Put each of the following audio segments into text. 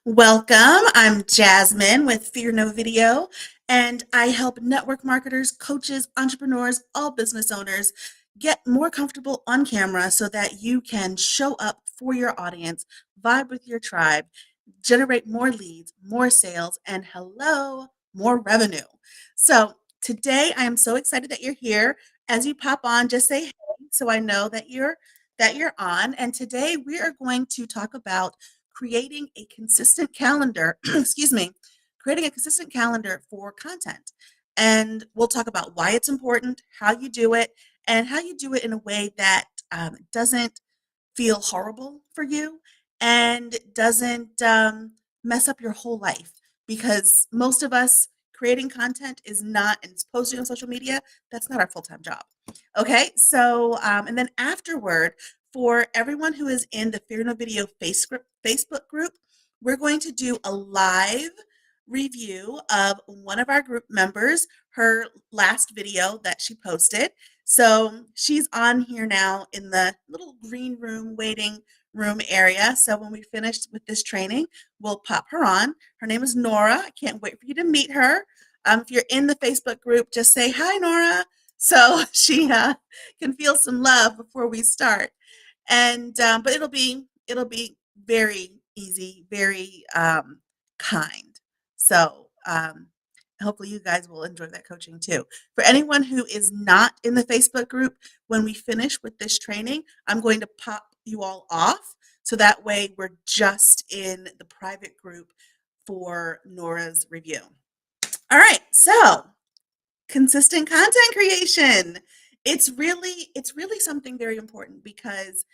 Welcome. I'm Jasmine with Fear No Video, and I help network marketers, coaches, entrepreneurs, all business owners get more comfortable on camera so that you can show up for your audience, vibe with your tribe, generate more leads, more sales, and hello, more revenue. So today I am so excited that you're here. As you pop on, just say hey so I know that you're on. And today we are going to talk about creating a consistent calendar, excuse me, creating a consistent calendar for content. And we'll talk about why it's important, how you do it, and how you do it in a way that doesn't feel horrible for you and doesn't mess up your whole life. Because most of us creating content is not, and posting on social media, that's not our full time job. Okay, so, and then afterward, for everyone who is in the Fear No Video Facebook group, we're going to do a live review of one of our group members, her last video that she posted. So she's on here now in the little green room waiting room area. So when we finish with this training, we'll pop her on. Her name is Nora. I can't wait for you to meet her. If you're in the Facebook group, just say hi, Nora, so she can feel some love before we start. And but it'll be very easy, very kind. So hopefully you guys will enjoy that coaching too. For anyone who is not in the Facebook group, when we finish with this training, I'm going to pop you all off so that way we're just in the private group for Nora's review. All right, so consistent content creation. It's really something very important because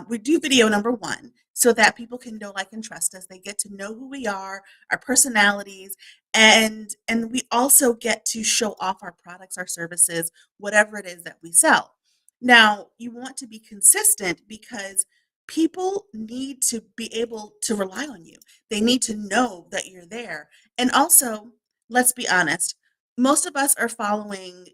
we do video number one so that people can know, like, and trust us. They get to know who we are, our personalities, and we also get to show off our products, our services, whatever it is that we sell. Now, you want to be consistent because people need to be able to rely on you. They need to know that you're there. And also, let's be honest, most of us are following,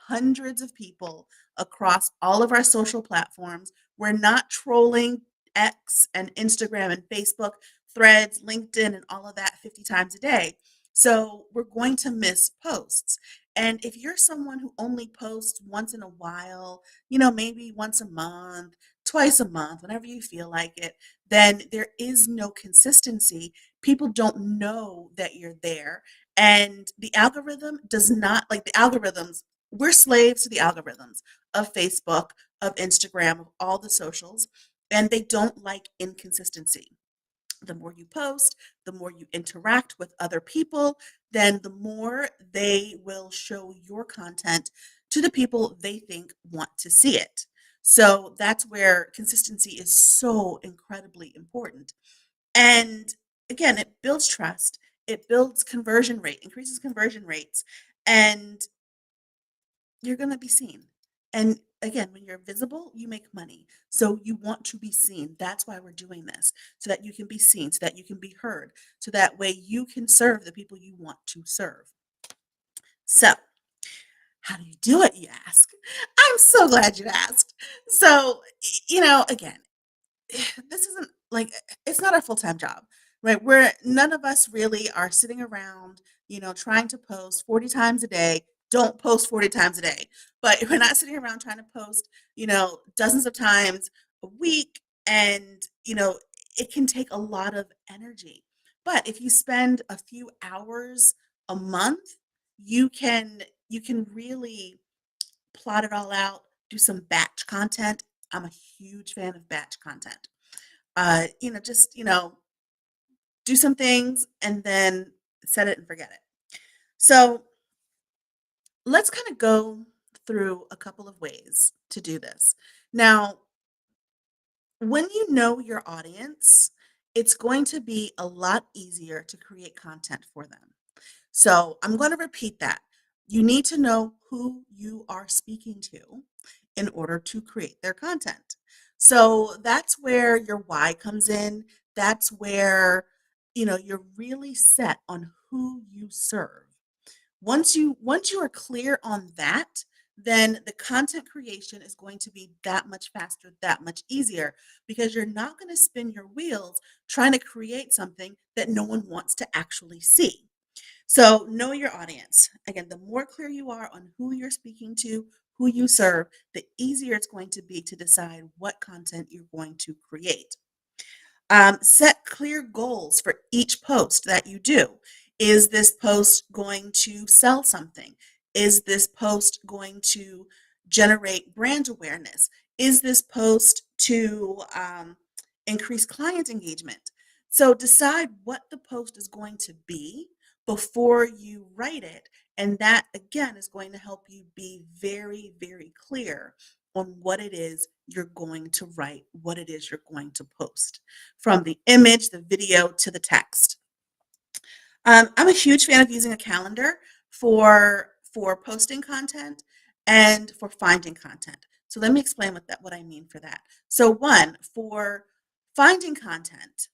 hundreds of people across all of our social platforms. We're not trolling X and Instagram and Facebook, Threads, LinkedIn, and all of that 50 times a day. So we're going to miss posts. And if you're someone who only posts once in a while, maybe once a month, twice a month, whenever you feel like it, then there is no consistency. People don't know that you're there, and the algorithm does not like the algorithms. We're slaves to the algorithms of Facebook, of Instagram, of all the socials, and they don't like inconsistency. The more you post, the more you interact with other people, then the more they will show your content to the people they think want to see it. So that's where consistency is so incredibly important. And again, it builds trust, it builds conversion rate, increases conversion rates, and you're going to be seen. And again, when you're visible, you make money. So you want to be seen. That's why we're doing this, so that you can be seen, so that you can be heard, so that way you can serve the people you want to serve. So, how do you do it, you ask? I'm so glad you asked. So, again, this isn't like it's not our full-time job, right? We're none of us really are sitting around, trying to post 40 times a day. Don't post 40 times a day. But we're not sitting around trying to post, dozens of times a week, and it can take a lot of energy. But if you spend a few hours a month, you can really plot it all out, do some batch content. I'm a huge fan of batch content. Just, do some things and then set it and forget it. So let's kind of go through a couple of ways to do this. Now, when you know your audience, it's going to be a lot easier to create content for them. So I'm going to repeat that. You need to know who you are speaking to in order to create their content. So that's where your why comes in. That's where, you're really set on who you serve. Once you are clear on that, then the content creation is going to be that much faster, that much easier, because you're not going to spin your wheels trying to create something that no one wants to actually see. So, know your audience. Again, the more clear you are on who you're speaking to, who you serve, the easier it's going to be to decide what content you're going to create. Set clear goals for each post that you do. Is this post going to sell something? Is this post going to generate brand awareness? Is this post to increase client engagement? So decide what the post is going to be before you write it. And that, again, is going to help you be very, very clear on what it is you're going to write, what it is you're going to post, from the image, the video to the text. I'm a huge fan of using a calendar for posting content and for finding content. So let me explain what I mean for that. So one, for finding content,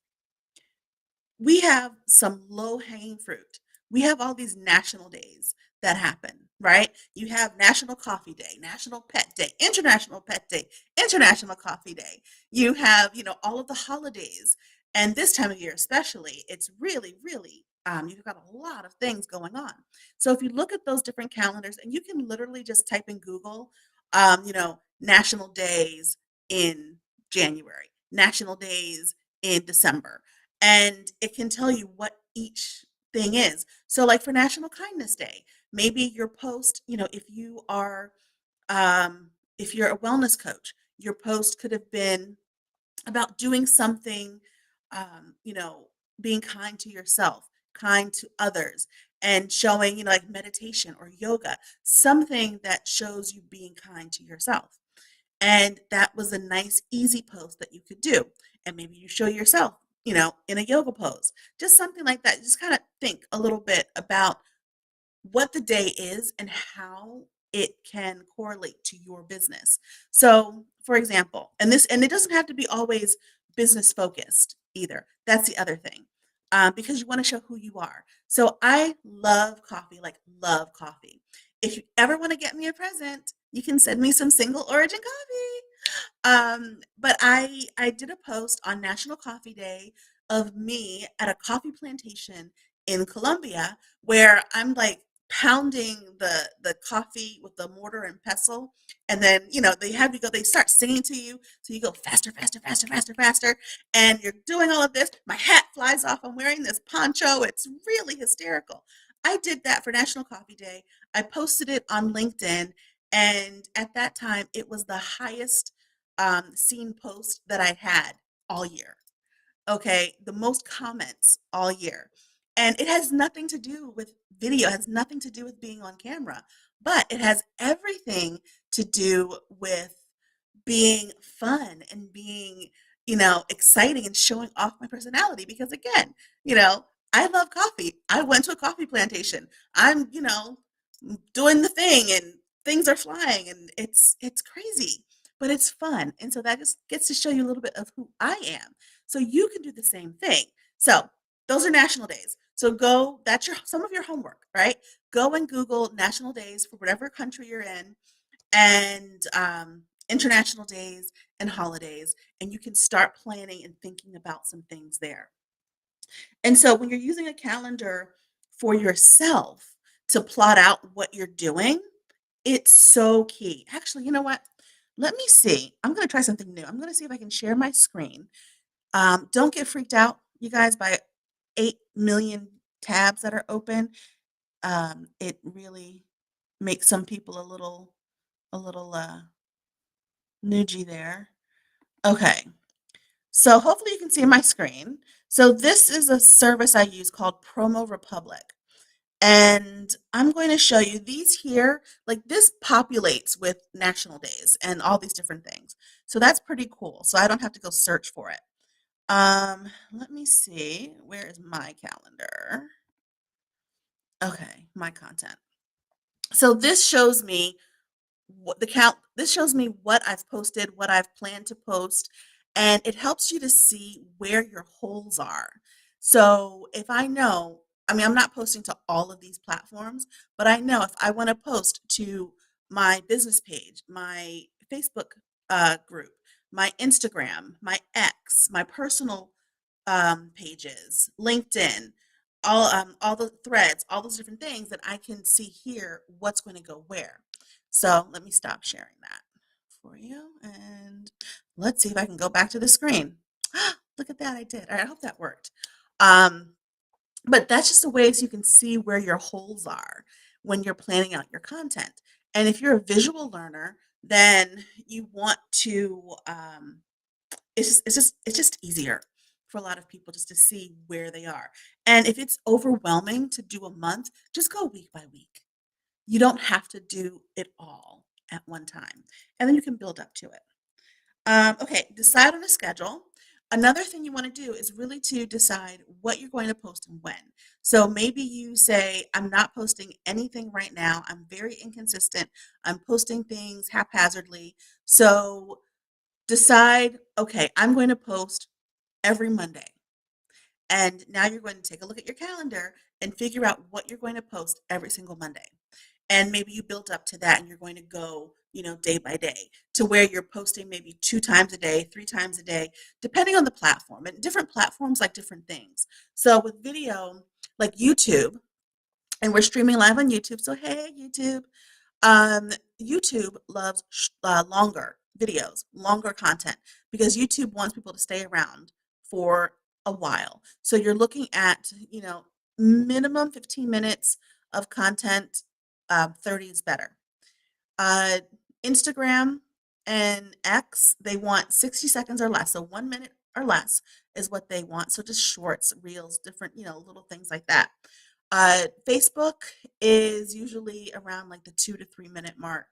we have some low hanging fruit. We have all these national days that happen, right? You have National Coffee Day, National Pet Day, International Pet Day, International Coffee Day. You have, all of the holidays. And this time of year, especially, it's really, really, you've got a lot of things going on. So if you look at those different calendars, and you can literally just type in Google, national days in January, national days in December, and it can tell you what each thing is. So, like for National Kindness Day, maybe your post, if you're a wellness coach, your post could have been about doing something, um, you know, being kind to yourself, kind to others, and showing, like meditation or yoga, something that shows you being kind to yourself. And that was a nice, easy pose that you could do. And maybe you show yourself, in a yoga pose, just something like that. Just kind of think a little bit about what the day is and how it can correlate to your business. So, for example, and it doesn't have to be always business focused either. That's the other thing, because you want to show who you are. So, I love coffee, like love coffee. If you ever want to get me a present, you can send me some single origin coffee. But I did a post on National Coffee Day of me at a coffee plantation in Colombia, where I'm like pounding the coffee with the mortar and pestle, and then they start singing to you, so you go faster, faster, faster, faster, faster, and you're doing all of this. My hat flies off. I'm wearing this poncho. It's really hysterical. I did that for National Coffee Day. I posted it on LinkedIn, and at that time, it was the highest seen post that I had all year. Okay, the most comments all year. And it has nothing to do with video, it has nothing to do with being on camera, but it has everything to do with being fun and being, exciting and showing off my personality. Because again, you know, I love coffee. I went to a coffee plantation. I'm, doing the thing, and things are flying, and it's crazy, but it's fun. And so that just gets to show you a little bit of who I am. So you can do the same thing. So those are national days. So that's some of your homework, right? Go and Google national days for whatever country you're in, and international days and holidays, and you can start planning and thinking about some things there. And so when you're using a calendar for yourself to plot out what you're doing, it's so key. Actually, you know what? Let me see. I'm going to try something new. I'm going to see if I can share my screen. Don't get freaked out, you guys, by 8 million tabs that are open. It really makes some people a little nudgy there. Okay. So hopefully you can see my screen. So this is a service I use called Promo Republic. And I'm going to show you these here. Like, this populates with national days and all these different things. So that's pretty cool. So I don't have to go search for it. Let me see. Where is my calendar? Okay, my content. So this shows me this shows me what I've posted, what I've planned to post, and it helps you to see where your holes are. So if I know, I mean, I'm not posting to all of these platforms, but I know if I want to post to my business page, my Facebook group, my Instagram, my X, my personal pages, LinkedIn, all the threads, all those different things that I can see here what's going to go where. So let me stop sharing that for you, and let's see if I can go back to the screen. Look at that, I did. All right, I hope that worked. Um, but that's just a way so you can see where your holes are when you're planning out your content. And if you're a visual learner, then you want to it's just easier for a lot of people just to see where they are. And if it's overwhelming to do a month, just go week by week. You don't have to do it all at one time, and then you can build up to it. Okay, decide on a schedule. Another thing you want to do is really to decide what you're going to post and when. So maybe you say, I'm not posting anything right now. I'm very inconsistent. I'm posting things haphazardly. So decide, okay, I'm going to post every Monday. And now you're going to take a look at your calendar and figure out what you're going to post every single Monday. And maybe you build up to that and you're going to go, day by day to where you're posting maybe 2 times a day, 3 times a day, depending on the platform. And different platforms like different things. So with video, like YouTube, and we're streaming live on YouTube. So, hey, YouTube. Um, YouTube loves longer videos, longer content because YouTube wants people to stay around for a while. So you're looking at, minimum 15 minutes of content. 30 is better. Uh, Instagram and X, they want 60 seconds or less. So 1 minute or less is what they want. So just shorts, reels, different, little things like that. Facebook is usually around like the 2 to 3 minute mark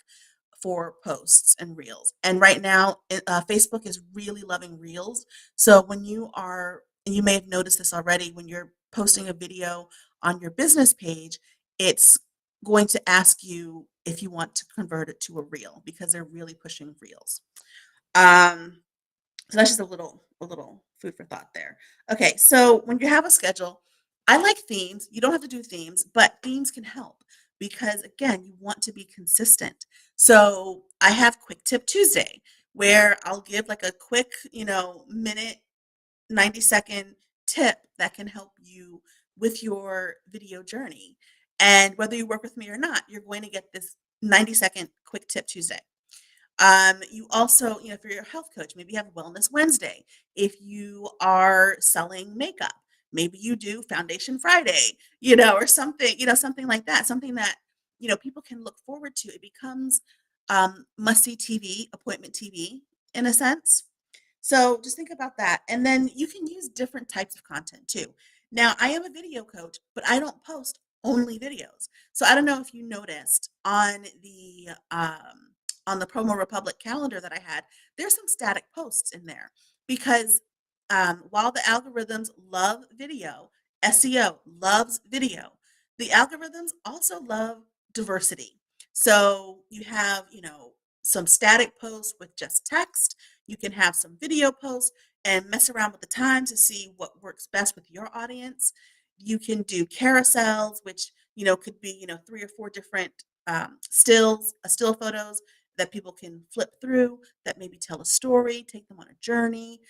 for posts and reels. And right now, Facebook is really loving reels. So when you are, and you may have noticed this already, when you're posting a video on your business page, it's going to ask you if you want to convert it to a reel because they're really pushing reels. Um, so that's just a little food for thought there. Okay, so when you have a schedule, I like themes. You don't have to do themes, but themes can help because again, you want to be consistent. So I have Quick Tip Tuesday where I'll give like a quick, minute 90-second tip that can help you with your video journey. And whether you work with me or not, you're going to get this 90-second quick tip Tuesday. You also, if you're a health coach, maybe you have Wellness Wednesday. If you are selling makeup, maybe you do Foundation Friday, or something, something like that, something that, people can look forward to. It becomes must see TV, appointment TV in a sense. So just think about that. And then you can use different types of content too. Now, I am a video coach, but I don't post only videos. So I don't know if you noticed on the Promo Republic calendar that I had, there's some static posts in there because while the algorithms love video, SEO loves video, the algorithms also love diversity. So you have, some static posts with just text. You can have some video posts and mess around with the time to see what works best with your audience. You can do carousels, which, could be, 3 or 4 different still photos that people can flip through that maybe tell a story, take them on a journey.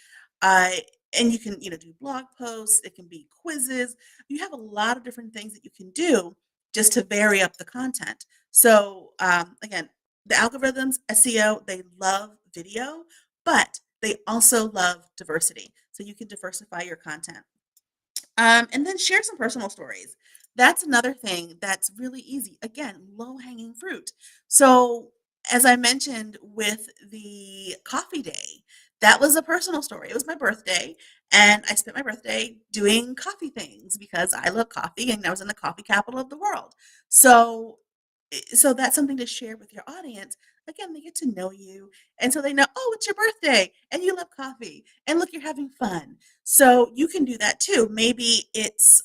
Uh, and you can, do blog posts. It can be quizzes. You have a lot of different things that you can do just to vary up the content. So again, the algorithms, SEO, they love video, but they also love diversity. So you can diversify your content. And then share some personal stories. That's another thing that's really easy. Again, low hanging fruit. So, as I mentioned with the coffee day, that was a personal story. It was my birthday, and I spent my birthday doing coffee things because I love coffee and I was in the coffee capital of the world. So, so that's something to share with your audience. Again, they get to know you, and so they know, oh, it's your birthday, and you love coffee, and look, you're having fun. So you can do that too. Maybe it's,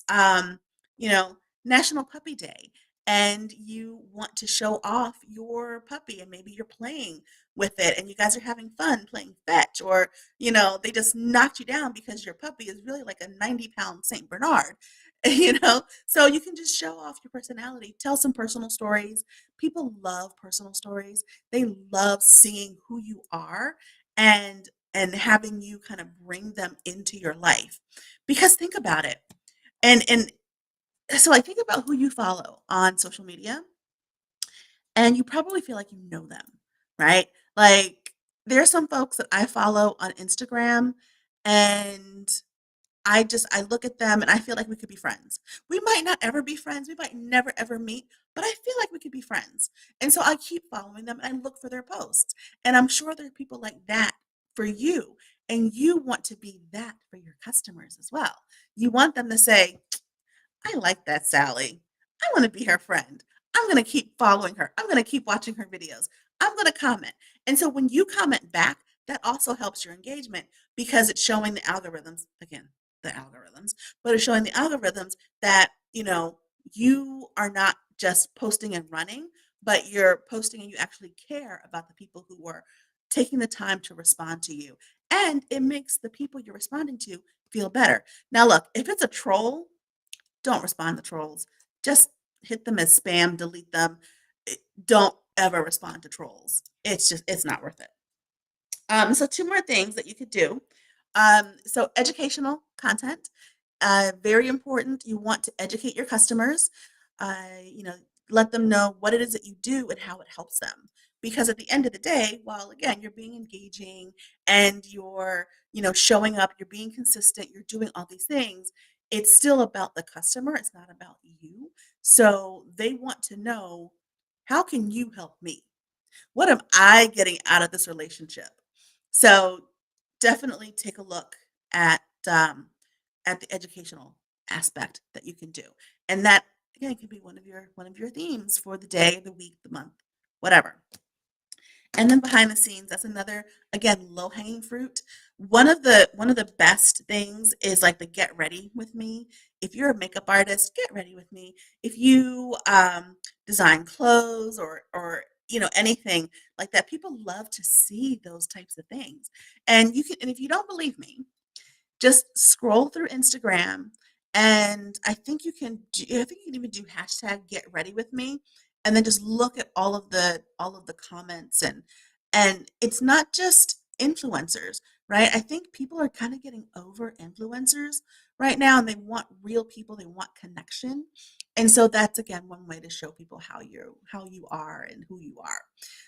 National Puppy Day, and you want to show off your puppy and maybe you're playing with it and you guys are having fun playing fetch, or they just knocked you down because your puppy is really like a 90-pound St. Bernard. So you can just show off your personality, tell some personal stories. People love personal stories. They love seeing who you are, and having you kind of bring them into your life. Because think about it. And so I think about who you follow on social media, and you probably feel like you know them, right? Like, there's some folks that I follow on Instagram, and I look at them and I feel like we could be friends. We might not ever be friends. We might never ever meet, but I feel like we could be friends. And so I keep following them and I look for their posts. And I'm sure there are people like that for you. And you want to be that for your customers as well. You want them to say, I like that Sally. I want to be her friend. I'm going to keep following her. I'm going to keep watching her videos. I'm going to comment. And so when you comment back, that also helps your engagement because it's showing the algorithms, again, the algorithms, but it's showing the algorithms that, you are not just posting and running, but you're posting and you actually care about the people who are taking the time to respond to you. And it makes the people you're responding to feel better. Now, look, if it's a troll, don't respond to trolls. Just hit them as spam, delete them. Don't ever respond to trolls. It's not worth it. So two more things that you could do. So educational content, very important. You want to educate your customers. You know, let them know what it is that you do and how it helps them. Because at the end of the day, while again you're being engaging and you're showing up, you're being consistent, you're doing all these things, it's still about the customer. It's not about you. So they want to know, how can you help me? What am I getting out of this relationship? So definitely take a look at um, at the educational aspect that you can do, and that again could be one of your themes for the day, the week, the month, whatever. And then behind the scenes, that's another, again, low hanging fruit. One of the best things is like the get ready with me. If you're a makeup artist, get ready with me. If you design clothes or anything like that, people love to see those types of things. And if you don't believe me, just scroll through Instagram, and I think you can even do hashtag get ready with me, and then just look at all of the comments, and it's not just influencers, right? I think people are kind of getting over influencers right now, and they want real people, they want connection. And so that's again one way to show people how you are and who you are.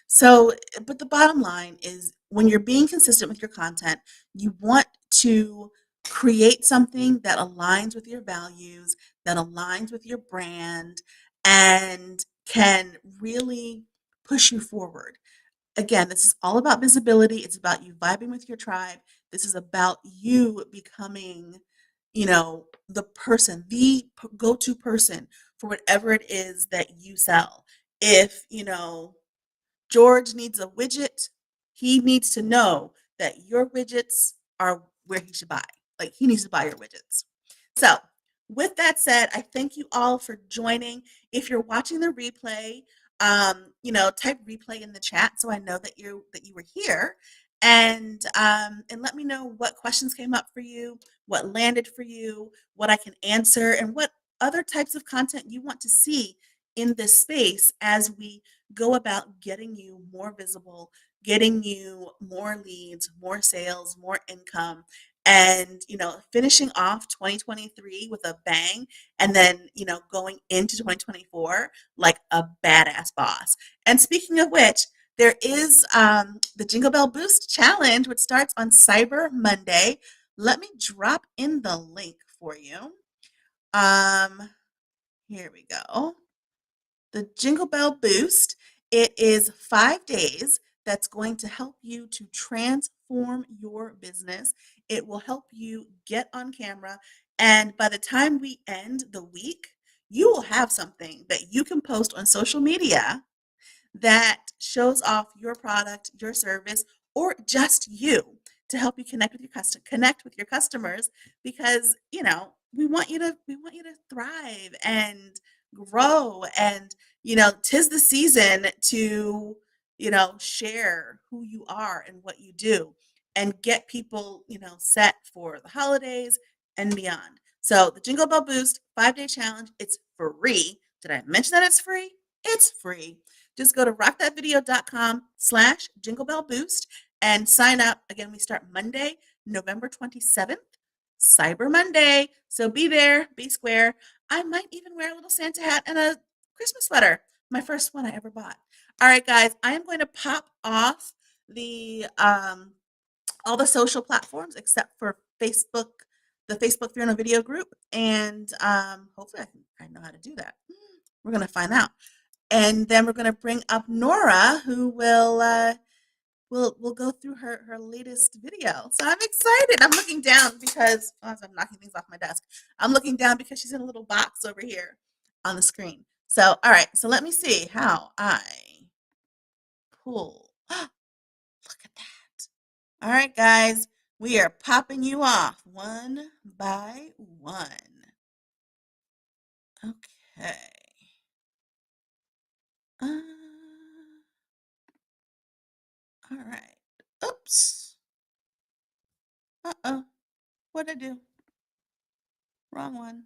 So, but the bottom line is, when you're being consistent with your content, you want to create something that aligns with your values, that aligns with your brand, and can really push you forward. Again, this is all about visibility. It's about you vibing with your tribe. This is about you becoming, the person, the go-to person for whatever it is that you sell. If, George needs a widget, he needs to know that your widgets are where he should buy. Like, he needs to buy your widgets. So, with that said, I thank you all for joining. If you're watching the replay, type replay in the chat so I know that you were here, and let me know what questions came up for you, what landed for you, what I can answer, and what other types of content you want to see in this space as we go about getting you more visible, getting you more leads, more sales, more income, and finishing off 2023 with a bang, and then going into 2024 like a badass boss. And speaking of which, there is the Jingle Bell Boost Challenge, which starts on Cyber Monday. Let me drop in the link for you. Um, Here we go. The Jingle Bell Boost. It is 5 days that's going to help you to transform your business. It will help you get on camera. And by the time we end the week, you will have something that you can post on social media that shows off your product, your service, or just you, to help you connect with your customers, because we want you to thrive and grow and, 'tis the season to, share who you are and what you do and get people, set for the holidays and beyond. So the Jingle Bell Boost 5-day challenge, it's free. Did I mention that it's free? It's free. Just go to rockthatvideo.com/Jingle Bell Boost and sign up. Again, we start Monday, November 27th, Cyber Monday. So be there, be square. I might even wear a little Santa hat and a Christmas sweater. My first one I ever bought. All right, guys, I am going to pop off the all the social platforms except for Facebook, the Facebook Fear No Video group, and hopefully I know how to do that. We're gonna find out, and then we're gonna bring up Nora, who will go through her latest video. So I'm excited. I'm looking down because as I'm knocking things off my desk, I'm looking down because she's in a little box over here on the screen. So all right, so let me see how I pull. Look at that. All right, guys, we are popping you off one by one. Okay. Uh, all right. Oops. Uh-oh. What'd I do? Wrong one.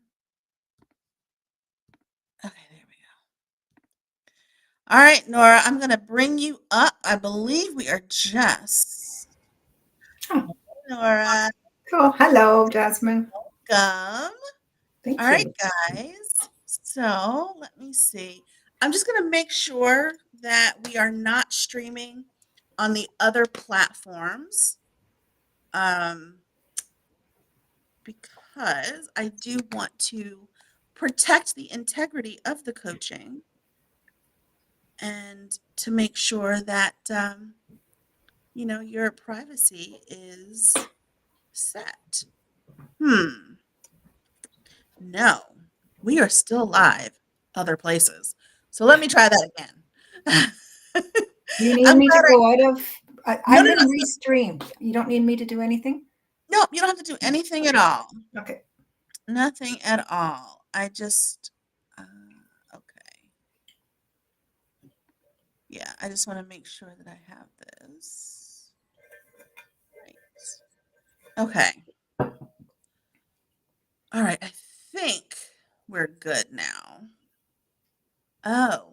Okay, there we go. All right, Nora, I'm going to bring you up. I believe we are just. Oh, Nora, oh, hello, Jasmine. welcome. All Thank right, you. guys. So let me see. I'm just going to make sure that we are not streaming on the other platforms um, because I do want to protect the integrity of the coaching and to make sure that, your privacy is set. No, we are still live other places. So let me try that again. Do you need I'm me to glad go out of? no, I'm no, in no. restream. You don't need me to do anything? No, you don't have to do anything at all. Okay. Nothing at all. I just, okay. Yeah, I just want to make sure that I have this. Right. Okay. All right. I think we're good now. Oh,